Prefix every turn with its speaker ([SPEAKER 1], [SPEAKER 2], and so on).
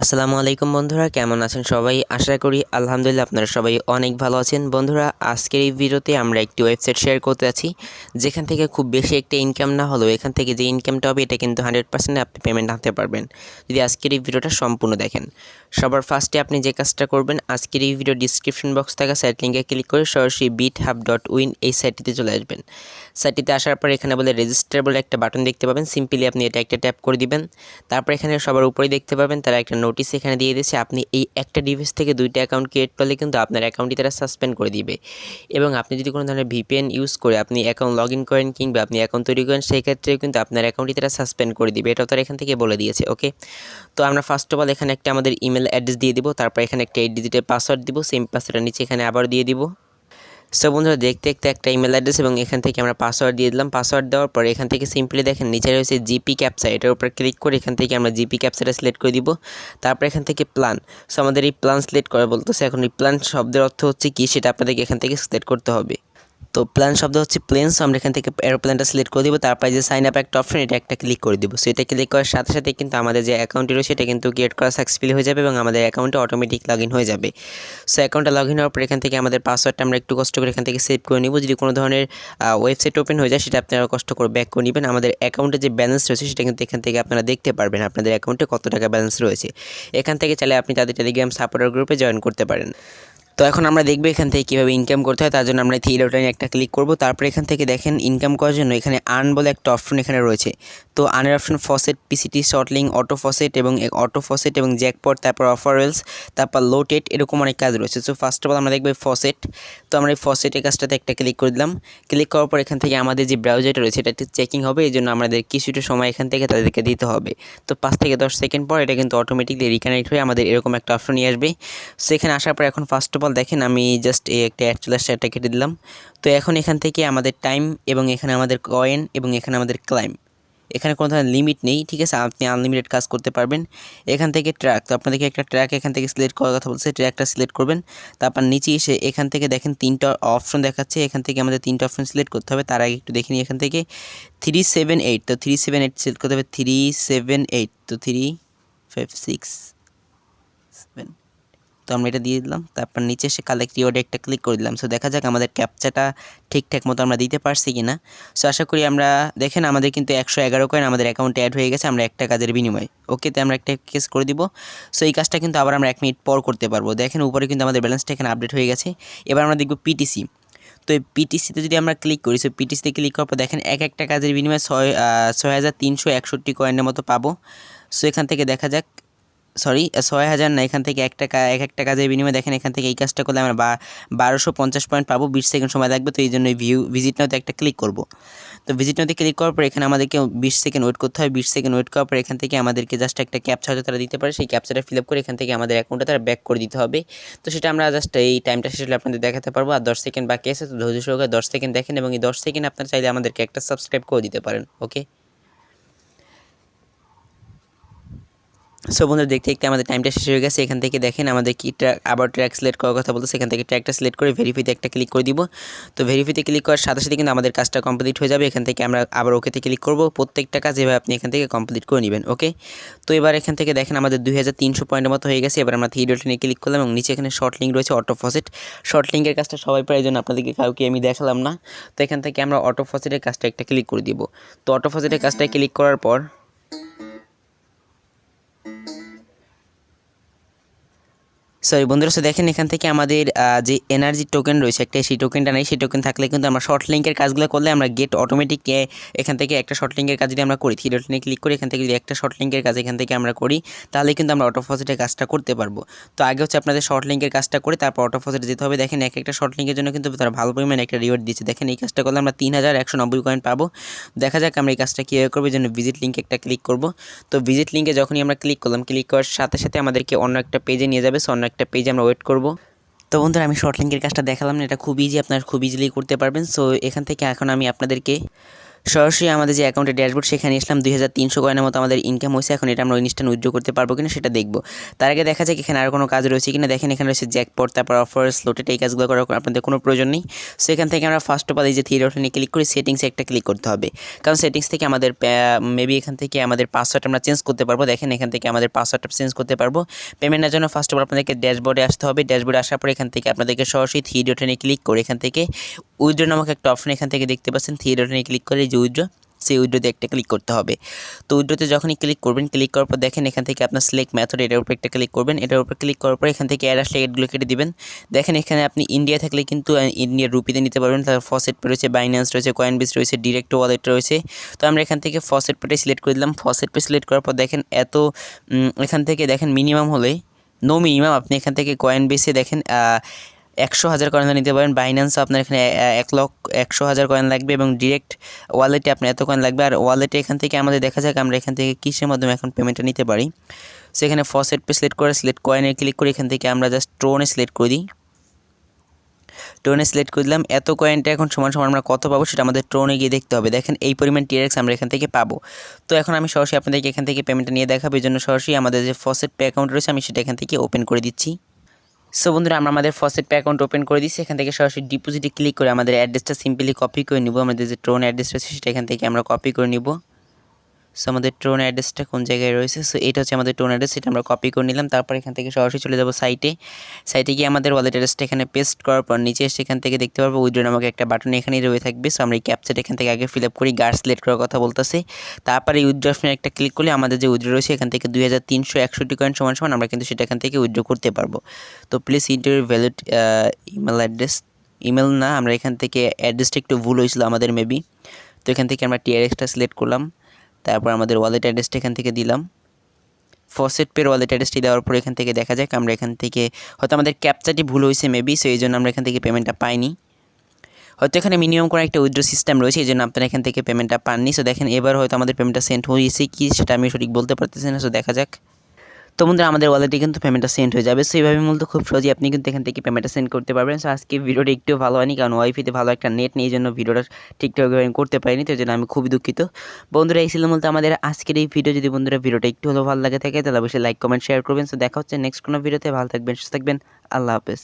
[SPEAKER 1] আসসালামু আলাইকুম বন্ধুরা, কেমন আছেন সবাই? আশা করি আলহামদুলিল্লাহ আপনারা সবাই অনেক ভালো আছেন। বন্ধুরা, আজকের এই ভিডিওতে আমরা একটি ওয়েবসাইট শেয়ার করতে যাচ্ছি যেখান থেকে খুব বেশি একটা ইনকাম না হলেও এখান থেকে যে ইনকামটা হবে এটা কিন্তু 100% আপনি পেমেন্ট আনতে পারবেন যদি আজকের এই ভিডিওটা সম্পূর্ণ দেখেন। সবার ফার্স্টে আপনি যে কাজটা করবেন, আজকের এই ভিডিও ডিসক্রিপশন বক্স থাকা সাইট লিঙ্কে ক্লিক করে সরাসরি 𝗏𝗡𝗏𝗏𝑢𝑖𝑛 এই সাইটটিতে চলে আসবেন। সাইটটিতে আসার পর এখানে বলে রেজিস্টার বলে একটা বাটন দেখতে পাবেন। সিম্পলি আপনি এটা একটা ট্যাপ করে দিবেন। তারপর এখানে সবার উপরেই দেখতে পাবেন তারা একটা নোটিশ এখানে দিয়ে দিয়েছে, আপনি এই একটা ডিভাইস থেকে দুইটা অ্যাকাউন্ট ক্রিয়েট করলে কিন্তু আপনার অ্যাকাউন্টটি তারা সাসপেন্ড করে দিবে। এবং আপনি যদি কোনো ধরনের ভিপিএন ইউজ করে আপনি অ্যাকাউন্ট লগ ইন করেন কিংবা আপনি অ্যাকাউন্ট তৈরি করেন, সেই ক্ষেত্রেও কিন্তু আপনার অ্যাকাউন্টটি তারা সাসপেন্ড করে দিবে। এটাও তারা এখান থেকে বলে দিয়েছে। ওকে, তো আমরা ফার্স্ট অফ অল এখানে একটা আমাদের ইমেল অ্যাড্রেস দিয়ে দিব, তারপর এখানে একটা 8 ডিজিটের পাসওয়ার্ড দিব, সেম পাসওয়ার্ডের নিচে এখানে আবার দিয়ে দিব। সো বন্ধুরা, দেখতে দেখতে একটা ইমেল অ্যাড্রেস এবং এখান থেকে আমরা পাসওয়ার্ড দিয়ে দিলাম। পাসওয়ার্ড দেওয়ার পর এখান থেকে সিম্পলি দেখেন নিচে রয়েছে জিপি ক্যাপচা, এটার উপর ক্লিক করে এখান থেকে আমরা জিপি ক্যাপচাটা সিলেক্ট করে দিব। তারপর এখান থেকে প্ল্যান, সো আমাদের এই প্ল্যান সিলেক্ট করে বলতেছে। এখন এই প্ল্যান শব্দের অর্থ হচ্ছে কি সেটা আপনাদেরকে এখান থেকে সিলেক্ট করতে হবে। তো প্ল্যান শব্দ হচ্ছে প্লেন, সো আমরা এখান থেকে এরোপ্লেনটা সিলেক্ট করে দিব। তারপরে যে সাইন আপ একটা অপশন, এটা একটা ক্লিক করে দিব। সো এটা ক্লিক করার সাথে সাথে কিন্তু আমাদের যে অ্যাকাউন্টটি রয়েছে এটা কিন্তু ক্রিয়েট করা সাকসেসফুলি হয়ে যাবে এবং আমাদের অ্যাকাউন্টে অটোমেটিক লগ ইন হয়ে যাবে। সো অ্যাকাউন্টে লগ ইন হওয়ার পর এখান থেকে আমাদের পাসওয়ার্ডটা আমরা একটু কষ্ট করে এখান থেকে সেভ করে নিব। যদি কোনো ধরনের ওয়েবসাইট ওপেন হয়ে যায় সেটা আপনারা কষ্ট করে ব্যাক করে নেবেন। আমাদের অ্যাকাউন্টে যে ব্যালেন্স রয়েছে সেটা কিন্তু এখান থেকে আপনারা দেখতে পারবেন আপনাদের অ্যাকাউন্টে কত টাকা ব্যালেন্স রয়েছে। এখান থেকে চাইলে আপনি তাদের টেলিগ্রাম সাপোর্টার গ্রুপে জয়েন করতে পারেন। তো এখন আমরা দেখব এখান থেকে কীভাবে ইনকাম করতে হয়। তার জন্য আমরা থ্রি ডট লাইনে একটা ক্লিক করব। তারপরে এখান থেকে দেখেন ইনকাম করার জন্য এখানে আর্ন বলে একটা অপশন এখানে রয়েছে। তো আর্নের option faucet, PCT, shortlink, auto faucet এবং জ্যাকপট, তারপর অফারেলস, তারপর লোটেট, এরকম অনেক কাজ রয়েছে। সো ফার্স্ট অফ অল আমরা দেখব ফসেট। তো আমরা এই ফসেটের কাজটাতে একটা ক্লিক করে দিলাম। ক্লিক করার পর এখান থেকে আমাদের যে ব্রাউজারটা রয়েছে এটা একটু চেকিং হবে, এই জন্য আমাদের কিছুটা সময় এখান থেকে তাদেরকে দিতে হবে। তো 5 থেকে 10 সেকেন্ড পর এটা কিন্তু অটোমেটিকলি রিকানেক্ট হয়ে আমাদের এরকম একটা অপশন নিয়ে আসবে। সেখানে আসার পর এখন ফার্স্ট অফ অল দেখেন আমি জাস্ট একটা অ্যাড চলে আসছে, এটা কেটে দিলাম। তো এখন এখান থেকে আমাদের টাইম এবং এখানে আমাদের কয়েন এবং এখানে আমাদের ক্লাইম, এখানে কোনো ধরনের লিমিট নেই, ঠিক আছে, আপনি আনলিমিটেড কাজ করতে পারবেন। এখান থেকে ট্র্যাক, তো আপনাদেরকে একটা ট্র্যাক এখান থেকে সিলেক্ট করার কথা বলছে, ট্র্যাকটা সিলেক্ট করবেন। তারপর নিচে এসে এখান থেকে দেখেন 3টা অপশন দেখাচ্ছে, এখান থেকে আমাদের 3টা অপশন সিলেক্ট করতে হবে। তার আগে একটু দেখে নিই এখান থেকে 378, তো 378 সিলেক্ট করতে হবে। 378, তো 3 5 6 7, তো আমরা এটা দিয়ে দিলাম। তারপর নিচে এসে কালেক্ট রিওয়ার্ডে একটা ক্লিক করে দিলাম। সো দেখা যাক আমাদের ক্যাপচাটা ঠিকঠাক মতো আমরা দিতে পারছি কি না। সো আশা করি আমরা দেখেন আমাদের কিন্তু 111 কয়েন আমাদের অ্যাকাউন্টে অ্যাড হয়ে গেছে আমরা একটা কাজের বিনিময়ে। ওকে, তো আমরা একটা কেস করে দিব। সো এই কাজটা কিন্তু আবার আমরা 1 মিনিট পর করতে পারবো। দেখেন উপরে কিন্তু আমাদের ব্যালেন্সটা এখানে আপডেট হয়ে গেছে। এবার আমরা দেখব পিটিসি। তো এই পিটিসিতে যদি আমরা ক্লিক করি, সো পিটিসিতে ক্লিক করার পর দেখেন একটা কাজের বিনিময়ে 6361 কয়েনের মতো পাবো। সো এখান থেকে দেখা যাক, সরি 6000 না, এখান থেকে একটা কাজের বিনিময়ে দেখেন এখান থেকে এই কাজটা করলে আমরা 1250 পয়েন্ট পাবো। 20 সেকেন্ড সময় লাগবে। তো এই জন্য ভিজিট নাওতে একটা ক্লিক করব। তো ভিজিট নাওতে ক্লিক করার পর এখানে আমাদেরকে 20 সেকেন্ড ওয়েট করতে হয়। 20 সেকেন্ড ওয়েট করার পর এখান থেকে আমাদেরকে জাস্ট একটা ক্যাপচা হয়তো তারা দিতে পারে, সেই ক্যাপচাটা ফিল আপ করে এখান থেকে আমাদের অ্যাকাউন্টে তারা ব্যাক করে দিতে হবে। তো সেটা আমরা জাস্ট এই টাইমটা শেষ হলে আপনাদের দেখাতে পারবো। আর 10 সেকেন্ড বাকি আছে, তো ধৈর্য সহকারে 10 সেকেন্ড দেখেন এবং এই 10 সেকেন্ড আপনারা চাইলে আমাদেরকে একটা সাবস্ক্রাইব করে দিতে পারেন। ওকে, সো বন্ধুরা, দেখতে দেখতে আমাদের টাইমটা শেষ হয়ে গেছে। এখান থেকে দেখেন আমাদের কি আবার ট্র্যাক সিলেক্ট করার কথা বলতে, সেখান থেকে ট্র্যাকটা সিলেক্ট করে ভেরিফাইতে একটা ক্লিক করে দিব। তো ভেরিফাইতে ক্লিক করার সাথে সাথে কিন্তু আমাদের কাজটা কমপ্লিট হয়ে যাবে। এখান থেকে আমরা আবার ওকেতে ক্লিক করব। প্রত্যেকটা কাজ এভাবে আপনি এখান থেকে কমপ্লিট করে নেবেন। ওকে, তো এবার এখান থেকে দেখেন আমাদের 2300 পয়েন্টের মতো হয়ে গেছে। এবার আমরা থ্রি ডট লাইনে ক্লিক করলাম এবং নিচে এখানে শর্ট লিঙ্ক রয়েছে, অটো ফসেট। শর্ট লিঙ্কের কাজটা সবাই পারে, এই জন্য আপনাদেরকে কাউকে আমি দেখালাম না। তো এখান থেকে আমরা অটো ফসেটের কাজটা একটা ক্লিক করে দিব। তো অটো ফসেটের কাজটা ক্লিক করার পর সরি বন্ধুরা, সো দেখেন এখান থেকে আমাদের যে এনার্জি টোকেন রয়েছে একটা, সেই টোকেনটা নেই। সেই টোকেন থাকলে কিন্তু আমরা শর্ট লিঙ্কের কাজগুলো করলে আমরা গেট অটোমেটিক এখান থেকে একটা শর্ট লিঙ্কের কাজ যদি আমরা করি, থ্রি ডট লাইনে ক্লিক করে এখান থেকে যদি একটা শর্ট লিঙ্কের কাজ এখান থেকে আমরা করি, তাহলে কিন্তু আমরা অটো ফসেটের কাজটা করতে পারবো। তো আগে হচ্ছে আপনাদের শর্ট লিঙ্কের কাজটা করে তারপর অটো ফসেটে যেতে হবে। দেখেন একটা শর্ট লিঙ্কের জন্য কিন্তু তারা ভালো পরিমাণে একটা রিওয়ার্ড দিচ্ছে। দেখেন এই কাজটা করলে আমরা 3190 কয়েন পাবো। দেখা যাক আমরা এই কাজটা কীভাবে করবো। এই জন্য ভিজিট লিঙ্কে একটা ক্লিক করব। তো ভিজিট লিঙ্কে যখনই আমরা ক্লিক করলাম, ক্লিক করার সাথে সাথে আমাদেরকে অন্য একটা পেজে নিয়ে যাবে। সো অন্য একটা পেজে আমরা ওয়েট করব। তো বন্ধুরা, আমি শর্ট লিঙ্কের কাজটা দেখালাম না, এটা খুব ইজি, আপনারা খুব ইজিলি করতে পারবেন। সো এখান থেকে এখন আমি আপনাদেরকে সরাসরি আমাদের যে অ্যাকাউন্টের ড্যাশবোর্ড সেখানে আসলাম। 2300 কয়েনের মতো আমাদের ইনকাম হয়েছে। এখন এটা আমরা ইনস্ট্যান্ট উইথড্র করতে পারবো কিনা সেটা দেখব। তার আগে দেখা যাক এখানে আর কোনো কাজ রয়েছে কিনা। দেখেন এখানে রয়েছে জ্যাকপট, তারপর অফার, স্লটেড, এই কাজগুলো করার আপনাদের কোনো প্রয়োজন নেই। সো এখান থেকে আমরা ফার্স্ট অফ অল এই যে থ্রি ডটে ক্লিক করে সেটিংসে একটা ক্লিক করতে হবে, কারণ সেটিংস থেকে আমাদের মেবি এখান থেকে আমাদের পাসওয়ার্ড আমরা চেঞ্জ করতে পারবো। দেখেন এখান থেকে আমাদের পাসওয়ার্ডটা চেঞ্জ করতে পারবো। পেমেন্টের জন্য ফার্স্ট অফ অল আপনাদেরকে ড্যাশবোর্ডে আসতে হবে। ড্যাশবোর্ডে আসার পর এখান থেকে আপনাদেরকে সরাসরি থ্রি ডটে ক্লিক করে এখান থেকে উইথড্র নামক একটা অপশন এখান থেকে দেখতে পাচ্ছেন। থ্রি ডটে ক্লিক করে যে উইথড্র, সেই উইথড্রোতে একটা ক্লিক করতে হবে। তো উইথড্রোতে যখনই ক্লিক করবেন, ক্লিক করার পর দেখেন এখান থেকে আপনার সিলেক্ট মেথড, এটার উপর একটা ক্লিক করবেন। এটার উপর ক্লিক করার পর এখান থেকে অ্যাড আসলে এগুলো কেটে দিবেন। দেখেন এখানে আপনি ইন্ডিয়া থাকলে কিন্তু ইন্ডিয়ার রুপিতে নিতে পারবেন। তারপর ফসেট পে রয়েছে, বাইন্যান্স রয়েছে, কয়েনবেস রয়েছে, ডিরেক্ট ওয়ালেট রয়েছে। তো আমরা এখান থেকে ফসেট পেটাই সিলেক্ট করে দিলাম। ফসেট পে সিলেক্ট করার পর দেখেন এখান থেকে দেখেন মিনিমাম হলে নো মিনিমাম আপনি এখান থেকে কয়েনবেসে দেখেন 100,000 কয়েন নিতে পারেন। বাইন্যান্সও আপনার এখানে 1,100,000 কয়েন লাগবে এবং ডিরেক্ট ওয়ালেটে আপনার এত কয়েন লাগবে। আর ওয়ালেটে এখান থেকে আমাদের দেখা যাক আমরা এখান থেকে কিসের মাধ্যমে এখন পেমেন্টটা নিতে পারি। সেখানে ফসেট পে সিলেক্ট করে সিলেক্ট কয়েনে ক্লিক করে এখান থেকে আমরা জাস্ট টোনে সিলেক্ট করে দিই। টোনে সিলেক্ট করে দিলাম। এত কয়েনটা এখন সমান সমান আমরা কত পাবো সেটা আমাদের টোনে গিয়ে দেখতে হবে। দেখেন এই পরিমাণ টিআরএক্স আমরা এখান থেকে পাবো। তো এখন আমি সরাসরি আপনাদেরকে এখান থেকে পেমেন্টটা নিয়ে দেখাবো। এই জন্য সরাসরি আমাদের যে ফসেট পে অ্যাকাউন্ট রয়েছে আমি সেটা এখান থেকে ওপেন করে দিচ্ছি। সো বন্ধুরা আমরা আমাদের ফসেট পে অ্যাকাউন্ট ওপেন করে দিচ্ছি। এখান থেকে সরাসরি ডিপোজিটে ক্লিক করে আমাদের অ্যাড্রেসটা সিম্পলি কপি করে নিব। আমাদের যে টোন অ্যাড্রেস রয়েছে সেটা এখান থেকে আমরা কপি করে নিব। সো আমাদের টোন অ্যাড্রেসটা কোন জায়গায় রয়েছে, সো এটা হচ্ছে আমাদের টোন অ্যাড্রেস, এটা আমরা কপি করে নিলাম। তারপর এখান থেকে সরাসরি চলে যাব সাইটে গিয়ে আমাদের ওয়ালেট অ্যাড্রেসটা এখানে পেস্ট করার পর নিচে এসে এখান থেকে দেখতে পারবো উইথড্র নামক একটা বাটন এখানেই রয়ে থাকবে। সো আমরা এই ক্যাপচাটা এখান থেকে আগে ফিল আপ করি। গার্ড সিলেক্ট করার কথা বলতেছে। তারপরে উইথড্র অপশনে একটা ক্লিক করলে আমাদের যে উইথড্র রয়েছে এখান থেকে 2361 কয়েন সমান সমান আমরা কিন্তু সেটা এখান থেকে উইথড্র করতে পারবো। তো please inter valid email address, email না, আমরা এখান থেকে অ্যাড্রেসটা একটু ভুল হয়েছিল আমাদের মেবি। তো এখান থেকে আমরা টিআরএক্সটা সিলেক্ট করলাম। তারপর আমাদের ওয়ালেট অ্যাড্রেসটা এখান থেকে দিলাম। ফসেট পের ওয়ালেট অ্যাড্রেসটি দেওয়ার পর এখান থেকে দেখা যাক আমরা এখান থেকে হয়তো আমাদের ক্যাপচাটি ভুল হয়েছে মেবি, সো এই জন্য আমরা এখান থেকে পেমেন্টটা পাইনি। হয়তো এখানে মিনিমাম কোনো একটা উইথড্র সিস্টেম রয়েছে, এই জন্য আপনারা এখান থেকে পেমেন্টটা পাননি। সো দেখেন এবার হয়তো আমাদের পেমেন্টটা সেন্ড হয়েছে কি সেটা আমি সঠিক বলতে পারতেছি না। সো দেখা যাক। তো বন্ধুরা আমাদের ওয়ালেটে কিন্তু পেমেন্টটা সেন্ড হয়ে যাবে। সো এইভাবে মূলত খুব সহজেই আপনি কিন্তু এখান থেকে পেমেন্টটা সেন্ড করতে পারবেন। সো আজকে ভিডিওটা একটু ভালো হয়নি, কারণ ওয়াইফাইতে ভালো একটা নেট নেই, এই জন্য ভিডিওটা ঠিকঠাকভাবে আমি করতে পারিনি। তো এই জন্য আমি খুবই দুঃখিত। বন্ধুরা এই ছিল মূলত আমাদের আজকের এই ভিডিও। যদি বন্ধুরা ভিডিওটা একটু হলেও ভালো লাগে থাকে তাহলে অবশ্যই লাইক, কমেন্ট, শেয়ার করবেন। সো দেখা হচ্ছে নেক্সট কোনো ভিডিওতে। ভালো থাকবেন, সুস্থ থাকবেন, আল্লাহ হাফেজ।